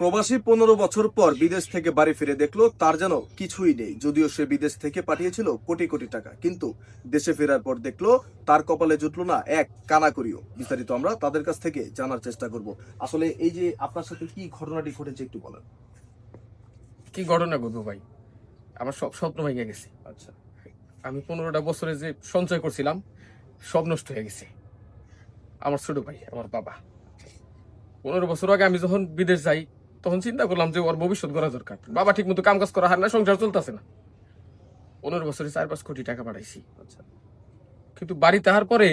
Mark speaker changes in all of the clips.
Speaker 1: প্রবাসী 15 বছর পর বিদেশ থেকে বাড়ি ফিরে দেখলো তার যেন কিছুই নেই। যদিও সে বিদেশ থেকে পাঠিয়েছিল কোটি কোটি টাকা, কিন্তু দেশে ফেরার পর দেখলো তার কপালে জুটলো না এক কানাকড়িও। বিস্তারিত আমরা তাদের কাছ থেকে জানার চেষ্টা করব। আসলে এই যে আপনার সাথে কি ঘটনাটি ঘটেছে একটু বলেন।
Speaker 2: কি ঘটনা ঘটবো ভাই, আমার সব স্বপ্ন ভেঙে গেছে।
Speaker 1: আচ্ছা,
Speaker 2: আমি 15টা বছরে যে সঞ্চয় করছিলাম সব নষ্ট হয়ে গেছে। আমার ছোট ভাই, আমার বাবা 15 বছর আগে আমি যখন বিদেশ যাই তখন চিন্তা করলাম যে ওর ভবিষ্যৎ করা দরকার। বাবা ঠিক মতো কাম কাজ করা হার না, সংসার চলতেছে না। 15 বছরে 4-5 কোটি টাকা পাঠাইছি।
Speaker 1: আচ্ছা,
Speaker 2: কিন্তু বাড়িতে আসার পরে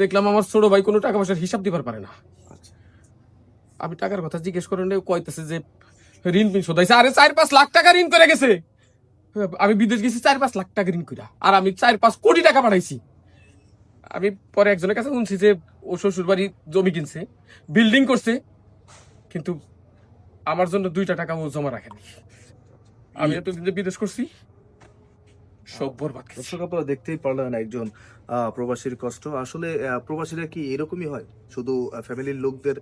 Speaker 2: দেখলাম আমার ছোট ভাই কোনো টাকা পয়সার হিসাব দিবার পারে না।
Speaker 1: আচ্ছা।
Speaker 2: আমি টাকার কথা জিজ্ঞেস করে কইতেছে যে ঋণ পিন শোধাইছে। আরে 4-5 লাখ টাকা ঋণ করে গেছে। আমি বিদেশ গেছি 4-5 লাখ টাকা ঋণ কইরা, আর আমি 4-5 কোটি টাকা পাঠাইছি। আমি পরে একজনের কাছে শুনছি যে ও শ্বশুর বাড়ি জমি কিনছে, বিল্ডিং করছে, কিন্তু আমার জন্য 2টা টাকা ও জমা রাখেনি। আমি এতদিন যে বিদেশ করছি সব বরবাদ গেছে।
Speaker 1: দর্শক আপনারা দেখতেই পারলেন একজন প্রবাসীর কষ্ট। আসলে প্রবাসীরা কি এরকমই হয়? শুধু ফ্যামিলির লোকদের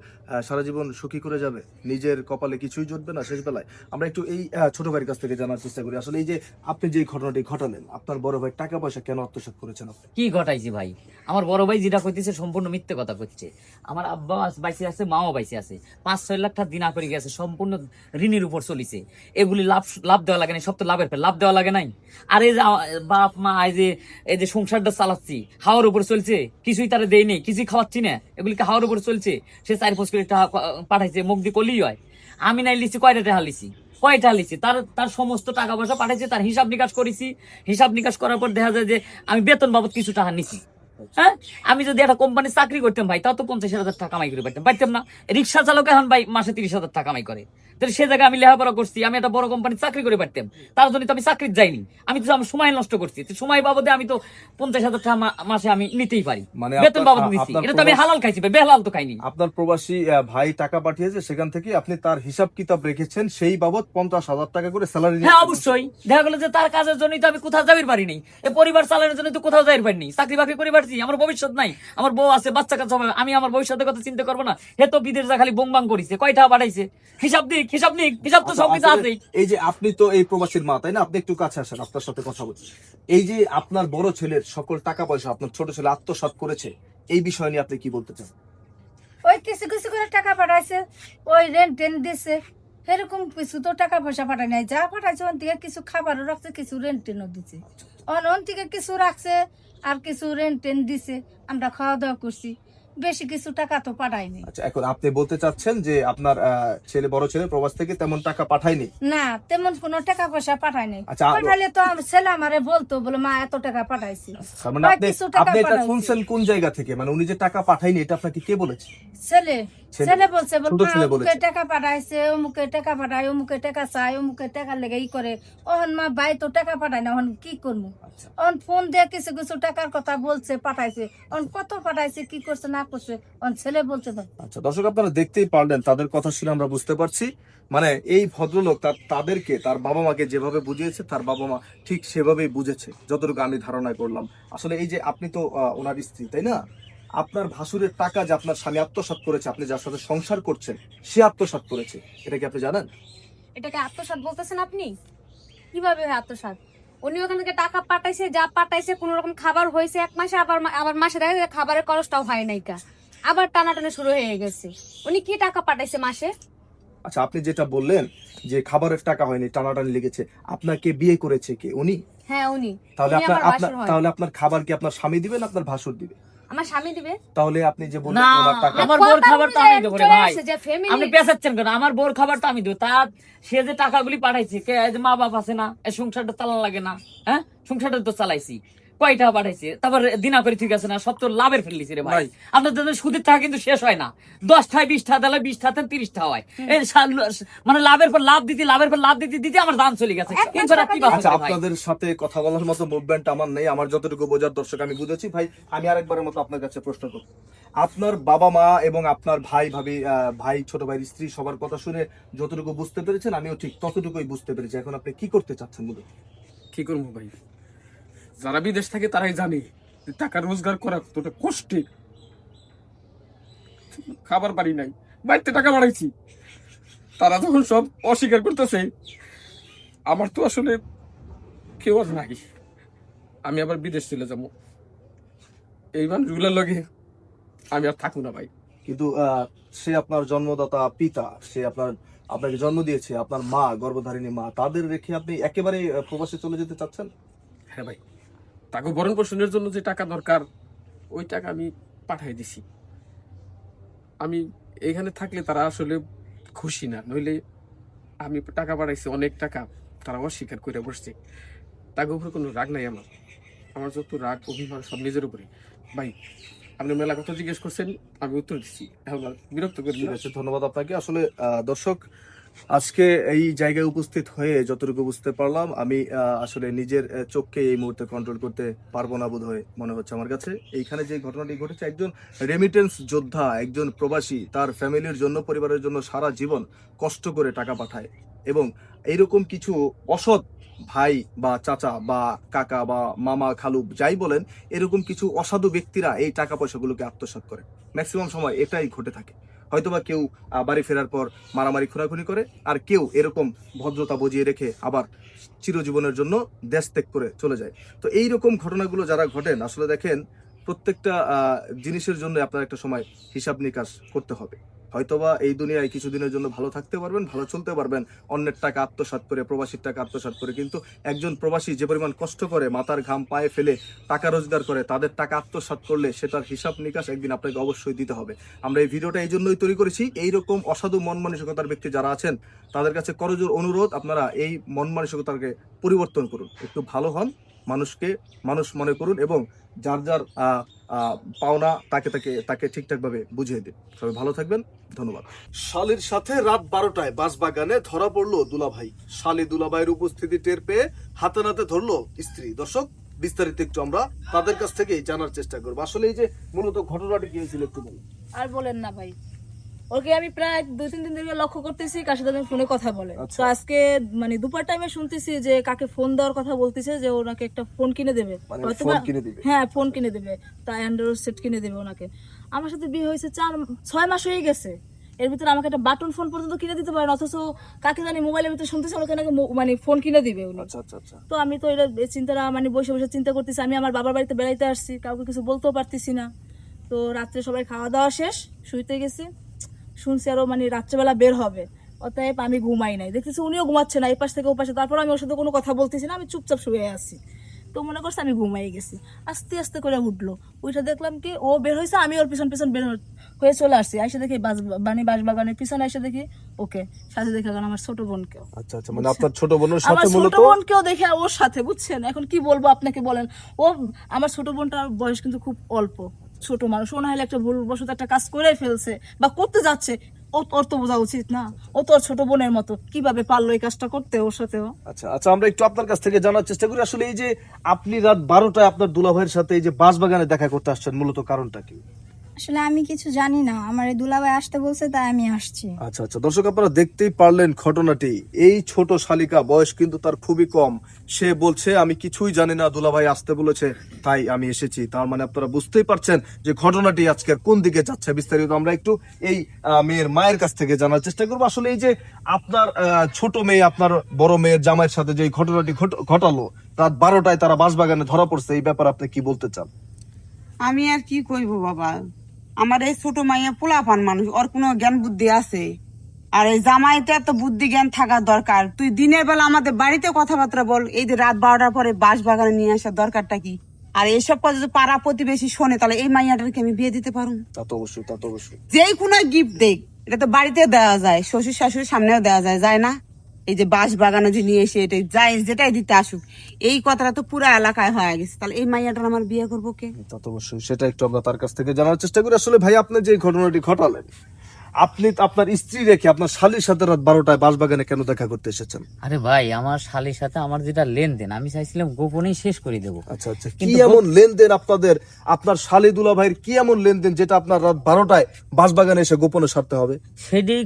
Speaker 1: সারা জীবন সুখী করে যাবে, নিজের কপালে কিছুই জুটবে না শেষ বেলায়। আমরা একটু এই ছোট ভাইয়ের কাছ থেকে জানার চেষ্টা করি। আসলে এই যে আপনি যে ঘটনাটি ঘটালেন, আপনার বড় ভাই টাকা পয়সা কেন আত্মসাৎ করেছেন আপনি?
Speaker 3: কি ঘটাইছি ভাই? আমার বড় ভাই যেটা কইতেছে সম্পূর্ণ মিথ্যে কথা কইছে। আমার আব্বা বাইসে আছে, মাও বাইসে আছে, 5-6 লাখ টাকা দিনা করে গেছে, সম্পূর্ণ ঋণের উপর চলিছে। এগুলি লাভ দেওয়া লাগে নাই, সব তো লাভের ফের লাভ দেওয়া লাগে নাই। আর এই যে বাপ মা এই যে সংসারটা চালাচ্ছি হাওয়ার উপর চলছে, কিছুই তারা দেয় নেই, কিছুই খাওয়াচ্ছি না, এগুলিকে হাওয়ার উপর চলছে। সে 4-5 কোটি টাকা পাঠাইছে, মুখ দিয়ে কলি হয়। আমি নাই লিছি কয়টা টাকা লিছি, কয়টা লিছি, তার সমস্ত টাকা পয়সা পাঠাইছে, তার হিসাব নিকাশ করেছি। হিসাব নিকাশ করার পর দেখা যায় যে আমি বেতন বাবদ কিছু টাকা নিছি। হ্যাঁ, আমি যদি একটা কোম্পানি চাকরি করতাম ভাই, তাও তো 50,000 টাকা কামাই করে পারতাম না? রিক্সা চালক এখন ভাই মাসে 30,000 টাকা কামাই করে। তাহলে সে জায়গায় আমি লেখাপড়া করছি, আমি একটা বড় কোম্পানি চাকরি করে পারতাম, তার জন্য তো আমি চাকরি যাইনি। আমি তো আমার সময় নষ্ট করছি, তো সময় বাবদে আমি তো 50,000 টাকা মাসে আমি নিতেই পারি,
Speaker 1: মানে
Speaker 3: বেতন বাবদ নিচ্ছি। এটা তো আমি হালাল খাইছি ভাই, বেহালাল তো খাইনি।
Speaker 1: আপনার প্রবাসী ভাই টাকা পাঠিয়েছে, সেখান থেকে আপনি তার হিসাব কিতাব রেখেছেন, সেই বাবদ 50,000 টাকা করে স্যালারি।
Speaker 3: হ্যাঁ অবশ্যই, দেখা গেলো যে তার কাজের জন্যই তো আমি কোথাও যাবির পারি নাই, এই পরিবার চালানোর জন্য তো কোথাও যাইর পারিনি, চাকরি বাকরি করে পারছি। আমার ভবিষ্যৎ নাই, আমার বউ আছে, বাচ্চা কাচ্চা হবে, আমি আমার ভবিষ্যতের কথা চিন্তা করবো না? হে তো বিদেশ যা খালি বোং বাং করিছে, কয়টা পাঠাইছে, হিসাব দিক, হিসাব নিক, হিসাব তো সবকিছু আছেই।
Speaker 1: এই যে আপনি তো এই প্রবাসীর মা, তাই না? আপনি একটু কাছে আসেন, আপনার সাথে কথা বলছি। এই যে আপনার বড় ছেলের সকল টাকা পয়সা আপনার ছোট ছেলে আত্মসাৎ করেছে, এই বিষয় নিয়ে আপনি কি বলতে চান?
Speaker 4: ওই কিছু কিছু করে টাকা পাঠাইছে, ওই রেন্ট টেন্ট দিছে, এরকম কিছু তো টাকা পয়সা পাঠায় নাই। যা পাঠাইছে ওন থেকে কিছু খাবারও রাখছে, কিছু রেন্ট টেনও দিছে। ওন থেকে কিছু রাখছে আর কিছু রেন্ট টেন দিছে, আমরা খাওয়া দাওয়া করছি, বেশি কিছু টাকা তো পাঠায়নি।
Speaker 1: আচ্ছা, এখন আপনি বলতে চাচ্ছেন যে আপনার বড় ছেলে প্রবাস থেকে তেমন টাকা পাঠায়নি?
Speaker 4: না, তেমন কোনো টাকা পয়সা পাঠায়নি।
Speaker 1: আচ্ছা,
Speaker 4: পাঠালে তো আমার ছেলে আমারে বলতো, বলে মা এত টাকা পাঠাইছি।
Speaker 1: তার মানে
Speaker 4: ওই
Speaker 1: আপনি
Speaker 4: কিছু টাকা
Speaker 1: আপনি এটা
Speaker 4: পাঠাইছে।
Speaker 1: শুনছেন কোন জায়গা থেকে? মানে উনি যে টাকা পাঠায়নি এটা আপনাকে কে বলেছে?
Speaker 4: ছেলে ছেলে বলছে,
Speaker 1: ছোট
Speaker 4: বল
Speaker 1: ছেলে
Speaker 4: অমুকে
Speaker 1: বলেছে।
Speaker 4: টাকা পাঠাইছে, অমুকে টাকা পাঠায়, অমুকে টাকা চায়, অমুকে টাকা লেগে ই করে। ওহন মা ভাই তো টাকা পাঠায় না, ওহন কি করবো?
Speaker 1: আচ্ছা,
Speaker 4: অন ফোন দিয়ে কিছু কিছু টাকার কথা বলছে, পাঠাইছে। অন কত পাঠাইছে, কি করছে না করছে, অন ছেলে বলছে তো।
Speaker 1: আচ্ছা দর্শক আপনারা দেখতেই পারলেন, তাদের কথা শুনে আমরা বুঝতে পারছি মানে এই ভদ্রলোক তাদেরকে তার বাবা মাকে যেভাবে বুঝিয়েছে, তার বাবা মা ঠিক সেভাবেই বুঝেছে, যতটুকু আমি ধারণা করলাম। আসলে এই যে আপনি তো ওনার স্ত্রী, তাই না? আপনার ভাসুরের টাকা যে আপনার স্বামী আত্মসাৎ করেছে, আপনি যার সাথে সংসার করছেন সে আত্মসাৎ করেছে, এটা কি আপনি জানেন?
Speaker 5: এটাকে আত্মসাৎ বলতেছেন আপনি? কিভাবে হয় আত্মসাৎ? উনি ওখান থেকে টাকা পাঠাইছে, যা পাঠাইছে কোন রকম খাবার হয়েছে 1 মাসে, আবার মাসে দেখা যায় খাবারের খরচটাও হয় নাই কা, আবার টানাটানি শুরু হয়ে গেছে। উনি কি টাকা পাঠাইছে মাসে?
Speaker 1: আচ্ছা, আপনি যেটা বললেন যে খাবারের টাকা হয়নি, টানাটানি লেগেছে, আপনাকে বিয়ে করেছে কে? উনি?
Speaker 5: হ্যাঁ উনি।
Speaker 1: তাহলে
Speaker 5: উনি
Speaker 1: আপনার
Speaker 5: আমার
Speaker 1: আপনার
Speaker 5: ভাসুর হয়।
Speaker 1: তাহলে আপনার খাবার কি আপনার স্বামী দিবেন, আপনার ভাসুর দিবে?
Speaker 5: আমার স্বামী দিবে।
Speaker 1: তাহলে আপনি যে বললেন
Speaker 3: না,
Speaker 1: ওনার টাকা।
Speaker 3: আমার বোর খাবার তো আমি দেবো রে
Speaker 5: চলে
Speaker 3: ভাই।
Speaker 5: আসছে যে family-
Speaker 3: আপনি পেঁচাচ্ছেন কেন? আমার বোর খাবার তো আমি দেবো। তার সে যে টাকাগুলি পাঠাইছে, কে এই যে মা বাপ আছে না, এই সংসারটা চালান লাগে না? হ্যাঁ, সংসারটা তো চালাইছি। কয়টা পাঠাইছে, তারপর দিনা করে ঠিক আছে না, সব তো লাভের ফেললিছি রে ভাই। আপনাদের সুদের টাকা কিন্তু শেষ হয় না, 10টায় 20টা দিলে 20টা 30টা হয়। এই মানে লাভের পর লাভ দিতে, লাভের পর লাভ দিতে দিতে আমার দাম চলে গেছে। এছাড়া কি বাঁচবে
Speaker 1: আচ্ছা,
Speaker 3: ভাই?
Speaker 1: আপনাদের সাথে কথা বলার মতো মুভমেন্ট আমার নেই, আমার যতটুকু বোঝার দর্শক আমি বুঝেছি। ভাই, আমি আরেকবারের মতো আপনার কাছে প্রশ্ন করব। আপনার বাবা মা এবং আপনার ভাই ভাবি, ভাই ছোট ভাইয়ের স্ত্রী সবার কথা শুনে যতটুকু বুঝতে পেরেছেন, আমিও ঠিক ততটুকুই বুঝতে পেরেছি। এখন আপনি কি করতে চাচ্ছেন বলুন?
Speaker 2: কি করবো ভাই, যারা বিদেশ থাকে তারাই জানে যে টাকা রোজগার করা কতটা কষ্টের। খাবার পারি নাই, বাড়িতে টাকা বাড়াইছি, তারা যখন সব অস্বীকার করতেছে, আমার তো আসলে কেউ আর নাই। আমি আবার বিদেশ চলে যাবো, এই মানুষগুলোর লগে আমি আর থাকবো না ভাই।
Speaker 1: কিন্তু সে আপনার জন্মদাতা পিতা, সে আপনাকে জন্ম দিয়েছে, আপনার মা, গর্ভধারিণী মা, তাদের রেখে আপনি একেবারে প্রবাসে চলে যেতে চাচ্ছেন?
Speaker 2: হ্যাঁ ভাই, তাকে ভরণ পোষণের জন্য যে টাকা দরকার ওই টাকা আমি পাঠিয়ে দিছি। আমি এখানে থাকলে তারা আসলে খুশি না, নইলে আমি টাকা পাঠাইছি অনেক টাকা, তারা অস্বীকার করে বসছে। তাকে উপরে কোনো রাগ নাই আমার, আমার যত রাগ অভিমান সব নিজের উপরে। ভাই আপনি মেলা কথা জিজ্ঞেস করছেন, আমি উত্তর দিচ্ছি, এখন আর বিরক্ত করি
Speaker 1: ঠিক
Speaker 2: না।
Speaker 1: আছে, ধন্যবাদ আপনাকে। আসলে দর্শক, আজকে এই জায়গায় উপস্থিত হয়ে যতটুকু বুঝতে পারলাম, আমি আসলে নিজের চোখকে এই মুহূর্তে কন্ট্রোল করতে পারবো না বোধ হয় মনে হচ্ছে আমার কাছে। এইখানে যে ঘটনাটি ঘটেছে, একজন রেমিটেন্স যোদ্ধা, একজন প্রবাসী তার ফ্যামিলির জন্য, পরিবারের জন্য সারা জীবন কষ্ট করে টাকা পাঠায়, এবং এইরকম কিছু অসৎ ভাই বা চাচা বা কাকা বা মামা খালু যাই বলেন, এরকম কিছু অসাধু ব্যক্তিরা এই টাকা পয়সাগুলোকে আত্মসাৎ করে। ম্যাক্সিমাম সময় এটাই ঘটে থাকে। হয়তোবা কেউ বাড়ি ফেরার পর মারামারি খুনাখুনি করে, আর কেউ এরকম ভদ্রতা বজিয়ে রেখে আবার চিরজীবনের জন্য দেশ ত্যাগ করে চলে যায়। তো এই রকম ঘটনাগুলো যারা ঘটেন, আসলে দেখেন প্রত্যেকটা জিনিসের জন্য আপনার একটা সময় হিসাব নিকাশ করতে হবে। হয়তোবা এই দুনিয়ায় কিছুদিনের জন্য ভালো থাকতে পারবেন, ভালো চলতে পারবেন, অন্যের টাকা আত্মসাৎ করে, প্রবাসীর টাকা আত্মসাৎ করে, কিন্তু একজন প্রবাসী যে পরিমাণ কষ্ট করে মাথার ঘাম পায়ে ফেলে টাকা রোজগার করে, তাদের টাকা আত্মসাৎ করলে সেটার হিসাব নিকাশ একদিন আপনাকে অবশ্যই দিতে হবে। আমরা এই ভিডিওটা এই জন্যই তৈরি করেছি, এইরকম অসাধু মন মানসিকতার ব্যক্তি যারা আছেন তাদের কাছে করজোর অনুরোধ, আপনারা এই মন মানসিকতাকে পরিবর্তন করুন, একটু ভালো হন, মানুষকে মানুষ মনে করুন, এবং যার যার পাওনা তাকে ঠিকঠাকভাবে বুঝিয়ে দিন। সবাই ভালো থাকবেন, ধন্যবাদ। শালির সাথে রাত 12টায় বাঁশবাগানে ধরা পড়লো দুলাভাই। শালি দুলাভাইয়ের উপস্থিতি টের পেয়ে হাতে নাতে ধরলো স্ত্রী। দর্শক, বিস্তারিত একটু আমরা তাদের কাছ থেকেই জানার চেষ্টা করবো। আসলে এই যে মূলত ঘটনাটি কি হয়েছিল একটু বলুন।
Speaker 6: আর বলেন না ভাই, ওকে আমি প্রায় 2-3 দিন ধরে লক্ষ্য করতেছি কার সাথে ফোনে কথা বলে।
Speaker 1: আচ্ছা।
Speaker 6: তো আজকে মানে দুপুর টাইমে শুনতেছি যে কাকে ফোন দেওয়ার কথা বলতেছে, যে ওনাকে একটা ফোন কিনে দেবে,
Speaker 1: মানে
Speaker 6: হয়তো
Speaker 1: ফোন
Speaker 6: বা-
Speaker 1: কিনে দিবে?
Speaker 6: হ্যাঁ ফোন কিনে দেবে, তাই অ্যান্ড্রয়েড সেট কিনে দেবে ওনাকে। আমার সাথে বিয়ে হয়েছে 6 মাস হয়ে গেছে, এর ভিতরে আমাকে একটা বাটন ফোন পর্যন্ত কিনে দিতে পারেন, অথচ কাকে জানি মোবাইলের ভিতরে শুনতেছে ওনাকে নাকি মানে ফোন কিনে দিবে উনি।
Speaker 1: আচ্ছা আচ্ছা আচ্ছা।
Speaker 6: তো আমি তো এটা চিন্তাটা মানে বসে বসে চিন্তা করতেছি, আমি আমার বাবার বাড়িতে বেড়াইতে আসছি, কাউকে কিছু বলতেও পারতেছি না। তো রাত্রে সবাই খাওয়া দাওয়া শেষ, শুইতে গেছি, শুনছি আরো মানে রাত্রেবেলা বের হবে, অতএব আমি ঘুমাই নাই, দেখতেছি উনিও ঘুমাচ্ছে না, এই পাশ থেকে ও পাশে। তারপর আমি ওর সাথে কোনো কথা বলতেছি না, আমি চুপচাপ শুয়ে আছি। তো মনে করছে আমি ঘুমাই গেছি, আস্তে আস্তে করে উঠলো, ওইটা দেখলাম কি ও বের হয়েছে, আমি ওর পিছন পিছন বের হয়ে চলে আসছি। আইসা দেখি বাঁশবাগানের পিছনে এসে দেখি ওকে সাথে দেখা গেল আমার ছোট বোনকেও।
Speaker 1: আচ্ছা আচ্ছা, মানে আপনার ছোট বোনের
Speaker 6: আমার
Speaker 1: সাথে
Speaker 6: ছোট
Speaker 1: মূলত
Speaker 6: বোনকেও দেখে ওর সাথে, বুঝছেন? এখন কি বলবো আপনাকে বলেন, ও আমার ছোট বোনটার বয়স কিন্তু খুব অল্প, ছোট মানুষ, ও না হলে একটা ভুলবশত একটা কাজ করে ফেলছে বা করতে যাচ্ছে, ওর তো বোঝা উচিত না, ও তো ওর ছোট বোনের মতো, কিভাবে পারলো এই কাজটা করতে ওর সাথেও।
Speaker 1: আচ্ছা আচ্ছা, আমরা একটু আপনার কাছ থেকে জানার চেষ্টা করি, আসলে এই যে আপনি রাত 12টায় আপনার দুলাভাইয়ের সাথে এই যে বাঁশবাগানে দেখা করতে আসছেন, মূলত কারণটা কি?
Speaker 7: আসলে আমি কিছু জানি না, আমার এই দুলাভাই আসতে বলছে তাই আমি আসছি।
Speaker 1: আচ্ছা আচ্ছা, দর্শক আপনারা দেখতেই পারলেন ঘটনাটি। এই ছোট শালিকা, বয়স কিন্তু তার খুবই কম, সে বলছে আমি কিছুই জানি না, দুলাভাই আসতে বলেছে তাই আমি এসেছি। তার মানে আপনারা বুঝতেই পারছেন যে ঘটনাটি আজকে কোন দিকে যাচ্ছে। বিস্তারিত আমরা একটু এই মেয়ের মায়ের কাছ থেকে জানার চেষ্টা করবো। আসলে এই যে আপনার ছোট মেয়ে আপনার বড় মেয়ের জামাইয়ের সাথে যে ঘটনাটি ঘটালো, রাত 12টায় তারা বাঁশবাগানে ধরা পড়ছে, এই ব্যাপারে আপনি কি বলতে চান?
Speaker 8: আমি আর কি কইব বাবা, আমার এই ছোট মাইয়া পোলাপান মানুষ, ওর কোনো জ্ঞান বুদ্ধি আছে? আর এই জামাইটা তো বুদ্ধি জ্ঞান থাকা দরকার। তুই দিনের বেলা আমাদের বাড়িতে কথাবার্তা বল, এই যে রাত 12টার পরে বাঁশবাগানে নিয়ে আসার দরকারটা কি? আর এইসব কথা যদি পাড়া প্রতিবেশী শোনে, তাহলে এই মাইয়াটাকে আমি বিয়ে দিতে পারুম?
Speaker 1: তা তো অবশ্যই, তা তো অবশ্যই।
Speaker 8: যেই কোনো গিফট দেখ, এটা তো বাড়িতে দেওয়া যায়, শ্বশুর শাশুড়ির সামনেও দেওয়া যায়, যায় না? এই যে বাঁশবাগানে যে নিয়ে এসে এটাই যাই, যেটাই দিতে আসুক, এই কথাটা তো পুরো এলাকায় হয়ে গেছে, তাহলে এই মাইয়াটার আমার বিয়ে করবো কে?
Speaker 1: তা তো অবশ্যই, সেটা একটু আমরা তার কাছ থেকে জানার চেষ্টা করি। আসলে ভাই, আপনি যে ঘটনাটি ঘটালেন, আপনি আপনার স্ত্রী রেখে আপনার শালীর সাথে রাত 12টায় বাঁশবাগানে কেন দেখা করতে এসেছেন?
Speaker 3: আরে ভাই, আমার শালীর সাথে আমার যেটা লেনদেন আমি চাইছিলাম গোপনেই শেষ করে দেবো।
Speaker 1: আচ্ছা আচ্ছা, কি
Speaker 3: কিন্তু
Speaker 1: এমন লেনদেন আপনার শালী দুলা ভাইয়ের, কি এমন লেনদেন যেটা আপনার রাত 12টায় বাঁশবাগানে এসে গোপনে সারতে হবে?
Speaker 3: সেটাই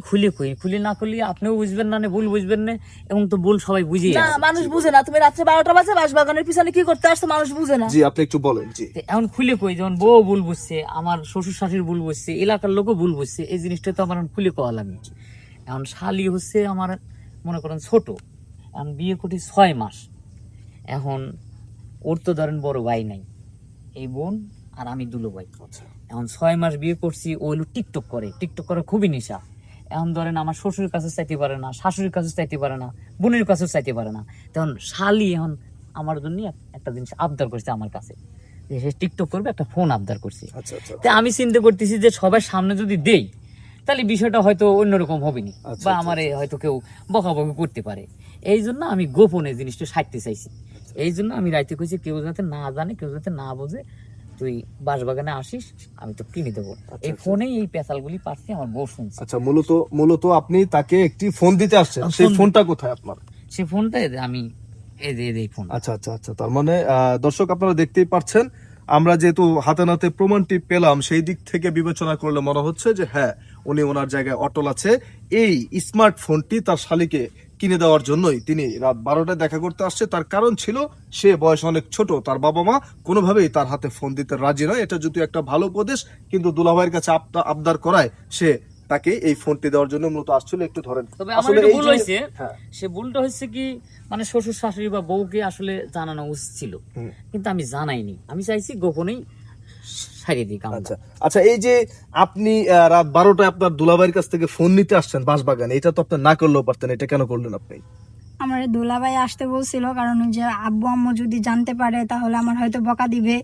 Speaker 3: খুলি না করলে আপনিও বুঝবেন না, ভুল বুঝবেন না, এবং তো ভুল সবাই বুঝিয়ে
Speaker 6: না, মানুষ বুঝে না, তুমি রাত্রে 12টা বাজে বাঁশবাগানের পিছনে কি করতে আসছো, মানুষ বুঝে না।
Speaker 1: জি, আপনি একটু বলেন। জি,
Speaker 3: এখন খুলে কই, যেমন বউ ভুল বুঝছে, আমার শ্বশুর শাশুড়ি ভুল বুঝছে, এলাকার লোকও ভুল বুঝছে, এই জিনিসটা তো আমার খুলে কওয়া লাগে। এখন শালি হচ্ছে আমার মনে করেন ছোট, এখন বিয়ে করছি 6 মাস। এখন ওর তো ধরেন বড় ভাই নাই, এই বোন আর আমি দুলো ভাই। এখন 6 মাস বিয়ে করছি, ও হলো টিকটক করে খুবই নেশা। এখন ধরেন আমার শ্বশুরের কাছে চাইতে পারে না, শাশুড়ির কাছে চাইতে পারে না, বোনের কাছেও চাইতে পারে না। তখন শালি এখন আমার জন্য একটা জিনিস আবদার করছে আমার কাছে, যে সে টিকটক করবে, একটা ফোন আবদার করছে।
Speaker 1: আচ্ছা আচ্ছা
Speaker 3: তা আমি চিন্তা করতেছি যে সবার সামনে যদি দেই তাহলে বিষয়টা হয়তো অন্যরকম হবে না,
Speaker 1: আচ্ছা,
Speaker 3: বা
Speaker 1: আচ্ছা,
Speaker 3: আমারে হয়তো কেউ বকাবকি করতে পারে। এই জন্য আমি গোপনে জিনিসটা সারতে চাইছি। এই জন্য আমি রাইতে কইছি কেউ যাতে না জানে, কেউ যাতে না বোঝে, তুই বাঁশবাগানে আসিস, আমি তো কিনে দেবো। এই ফোনেই এই পেশালগুলি পাচ্ছি, আমার বউ শুনছে।
Speaker 1: আচ্ছা, মূলত আপনি তাকে একটি ফোন দিতে আসছেন, সেই
Speaker 3: ফোন-
Speaker 1: ফোনটা কোথায় আপনার?
Speaker 3: সে ফোনটা আমি এই ফোন।
Speaker 1: আচ্ছা আচ্ছা আচ্ছা, তার মানে দর্শক আপনারা দেখতেই পাচ্ছেন, আমরা যেহেতু হাতে নাতে প্রমাণটি পেলাম, সেই দিক থেকে বিবেচনা করলে মনে হচ্ছে যে হ্যাঁ, উনি ওনার জায়গায় অটল আছে। এই স্মার্টফোনটি তার শালীকে কিনে দেওয়ার জন্যই তিনি রাত 12টায় দেখা করতে আসছে। তার কারণ ছিল সে বয়স অনেক ছোট, তার বাবা মা কোনোভাবেই তার হাতে ফোন দিতে রাজি নয়। এটা যদি একটা ভালো উপদেশ, কিন্তু দুলাভাইয়ের কাছে আবদার করায় সে তাকে এই ফোনটি দেওয়ার জন্য মূলত আসছিল। একটু ধরেন,
Speaker 3: তবে আমার
Speaker 1: আসলে
Speaker 3: একটু
Speaker 1: এই
Speaker 3: ভুল
Speaker 1: যে-
Speaker 3: হয়েছে,
Speaker 1: হ্যাঁ,
Speaker 3: সে ভুলটা হচ্ছে কি, মানে শ্বশুর শাশুড়ি বা বউকে আসলে জানানো উচিত ছিল,
Speaker 1: হুম।
Speaker 3: কিন্তু আমি জানাইনি। আমি চাইছি গোপনেই সারিয়ে দিই কামটা।
Speaker 1: আচ্ছা আচ্ছা, এই যে আপনি রাত 12টায় আপনার দুলাভাইয়ের কাছ থেকে ফোন নিতে আসছেন বাঁশবাগানে, এটা তো আপনি না করলেও পারতেন, এটা কেন করলেন আপনি?
Speaker 7: আমার দুলাভাই আসতে বলছিল, কারণ ওই যে আব্বু আম্মু যদি জানতে পারে তাহলে আমার হয়তো বকা দিবে।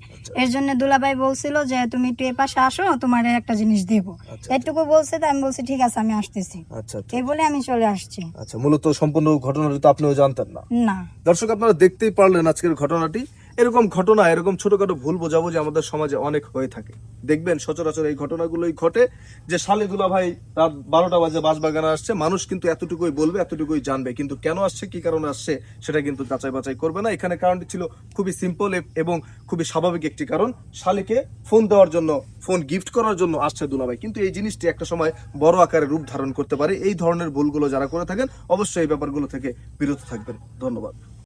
Speaker 7: এর জন্য দুলাভাই বলছিল যে তুমি একটু এ পাশে আসো, তোমার একটা জিনিস দেবো।
Speaker 1: আচ্ছা
Speaker 7: এটুকু বলছে, তো আমি বলছি ঠিক আছে, আমি আসতেছি।
Speaker 1: আচ্ছা আচ্ছা
Speaker 7: এই বলে আমি চলে আসছি।
Speaker 1: আচ্ছা, মূলত সম্পূর্ণ ঘটনাটা তো আপনিও জানতেন না।
Speaker 7: না,
Speaker 1: দর্শক আপনারা দেখতেই পারলেন আজকের ঘটনাটি। এরকম ঘটনা, এরকম ছোটখাটো ভুল বোঝাবুঝি আমাদের সমাজে অনেক হয়ে থাকে। দেখবেন সচরাচর এই ঘটনাগুলোই ঘটে, যে শালী দুলাভাই রাত 12টা বাজে বাঁশবাগানে আসছে, মানুষ কিন্তু এতটুকুই বলবে, এতটুকুই জানবে, কিন্তু কেন আসছে, কি কারণে আসছে, সেটা কিন্তু যাচাই বাছাই করবে না। এখানে কারণটি ছিল খুবই সিম্পল এবং খুবই স্বাভাবিক একটি কারণ, শালীকে ফোন দেওয়ার জন্য, ফোন গিফট করার জন্য আসছে দুলাভাই। কিন্তু এই জিনিসটি একটা সময় বড় আকারে রূপ ধারণ করতে পারে। এই ধরনের ভুলগুলো যারা করে থাকেন, অবশ্যই এই ব্যাপারগুলো থেকে বিরত থাকবেন। ধন্যবাদ।